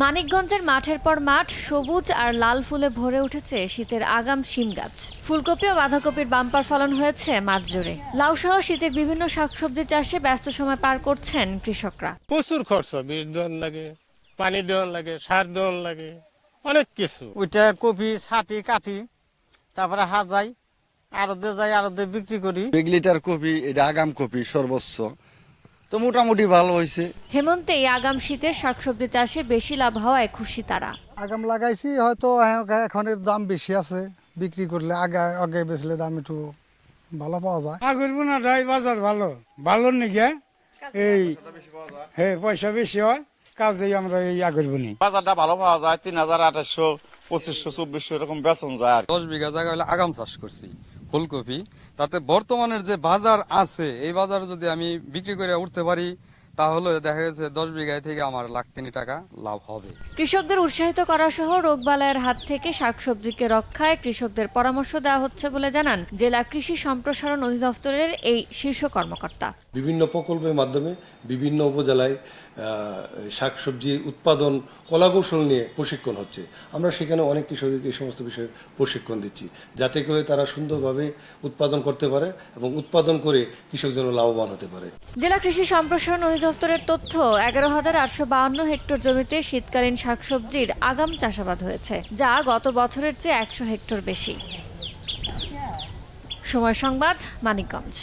মানিকগঞ্জের মাঠের পর মাঠ সবুজ আর লাল ফুলে ভরে উঠেছে শীতের আগাম শিম গাছ। ফুলকপি ও বাঁধাকপির বাম্পার ফলন হয়েছে মাঠ জুড়ে। লাউ সহ শীতের বিভিন্ন শাকসবজি চাষে ব্যস্ত সময় পার করছেন কৃষকরা। প্রচুর খরচ, বীজ দেওয়ার লাগে, পানি দেওয়ার লাগে, সার দেওয়ার লাগে, অনেক কিছু। ওইটা কপি ছাটি কাটি, তারপরে হাজাই আড়তে যাই, আড়তে বিক্রি করি। 1 লিটার কপি, এটা আগাম কপি সর্বোচ্চ তো মোটামুটি ভালো হয়েছে। হেমন্তে এই আগাম শীতের শাকসবজি চাষে বেশি লাভ হওয়ায় খুশি তারা। আগাম লাগাইছি, হয়তো এখন এর দাম বেশি আছে, বিক্রি করলে আগে বেচলে দাম একটু ভালো পাওয়া যায়। আগুর বোনাটাই বাজার ভালো ভালো নিকে এই হ্যাঁ পয়সা বেশি হয়, কাজেই আমরা এই আগুর বুনি। বাজারটা ভালো পাওয়া যায়, ৩,৮০০, ২৫০০, ২৪০০ এরকম বেতন যায়। 10 বিঘা জায়গা হলে আগাম চাষ করছি ফুলকপি। তাতে বর্তমানের যে বাজার আছে, এই বাজারে যদি আমি বিক্রি করে উঠতে পারি, তাহলে দেখা গেছে 10 বিঘায় থেকে আমার লাখ 3 টাকা লাভ হবে। কৃষকদের উৎসাহিত করা সহ রোগবালাইয়ের হাত থেকে শাকসবজিকে রক্ষায় কৃষকদের পরামর্শ দেওয়া হচ্ছে বলে জানান জেলা কৃষি সম্প্রসারণ অধিদপ্তরের এই শীর্ষ কর্মকর্তা। বিভিন্ন প্রকল্পের মাধ্যমে বিভিন্ন উপজেলায় শাকসবজি উৎপাদন কলাকৌশল নিয়ে প্রশিক্ষণ হচ্ছে। আমরা সেখানে অনেক কৃষকদেরকে এই সমস্ত বিষয়ে প্রশিক্ষণ দিচ্ছি, যাতে করে তারা সুন্দরভাবে উৎপাদন করতে পারে এবং উৎপাদন করে কৃষক যেন লাভবান হতে পারে। জেলা কৃষি সম্প্রসারণ অধিদপ্তরের তথ্য 11,852 হেক্টর জমিতে শীতকালীন শাকসবজির আগাম চাষাবাদ হয়েছে, যা গত বছরের চেয়ে 100 হেক্টর বেশি। সময় সংবাদ, মানিকগঞ্জ।